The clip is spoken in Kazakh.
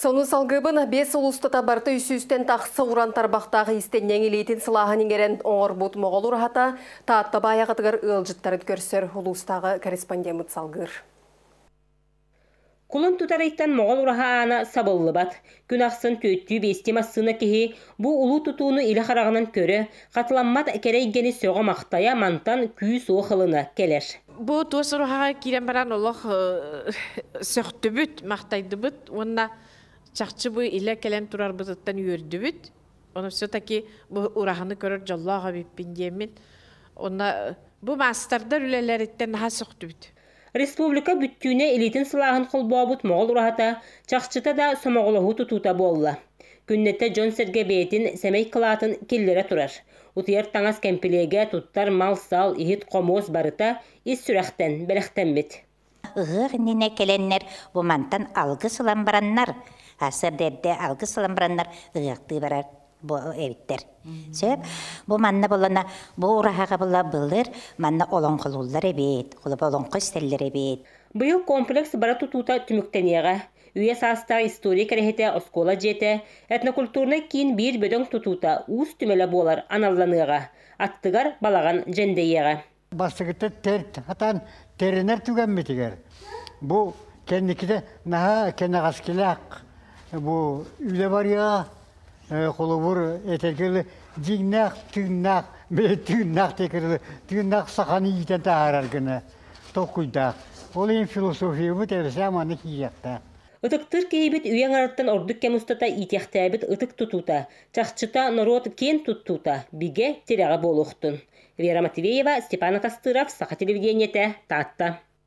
Сону салгыбын 5 улустата барты үсүстен тақсы уран тарбақтағы истеннен елейтін сылағын еңерен оңыр бұт моғолур хата таатта баяғытығыр ылжыттарын көрсер улустағы корреспондент салгыр. Кулын тутарайттан моғол ураха ана сабылы бат. Күн ақсын төттүй бестем ассына кеhi бұ улу тұтуыны илі қарағынан көрі, қатыламмат керейгені сөға мақтая мантан күй суы қылына келер. Бұ туыс урахаға кирен баран олық сөқті бүт, мақтайды бүт, онна чақчы бұ илі келен тұрар бұтыттан үйірді бүт. Оны все-таки бұ ураханы көрір жаллаға беппен деймін. Онна бұ мастардар үлелеріттен наға сөқті бүт. Республика бүттүүне элитин сылағын қолбуабыт моғол урахата, чақчыта да сомоғылығы тұтута болла. Күннетті Джон Серге бейтін сәмей қылатын келлері тұрар. Утияр таңас кәмпілеге тұттар мал сал, ихит қомоз барыта, ис сүрәқтен, бәліқтен бет. Ұғыр нене келеннер бұмантан алғы сылан бараннар. Асыр дәрде алғы сылан бараннар ұғақты барар. Бу эвиттер. Сөп, бу манна болана, бу урахага була былыр, манна олонқылулар эбит, олып олонқы стеллер эбит. Быйыл комплекс бара тутута түмүктенега. Үйе саста история керехете оскола жете, этнокультурны кийин бир бөдөң тутута уус түмеле болар аналланыга. Аттыгар балаган жендейега. Бастыгытты хатан теренер түгенметигер. Бу кенникиде наха кеннегаскилак. Бу үйле бар я. Қолыбыр әтергелі жигнақ, түгнақ, түгнақ текерлі, түгнақ сақаны етен тағарар күні, тоққүйдақ. Ол ең философия бұд әрісі аманы кейекті. Утыктыр кейбіт үйен араттан ордық кемустата итяқтайбіт ұтық тұтута, чақчыта народ кен тұттута, биге тереға болуқтын. Вера Матвеева, Степан Атастыров, Саха телевидениете, Татта.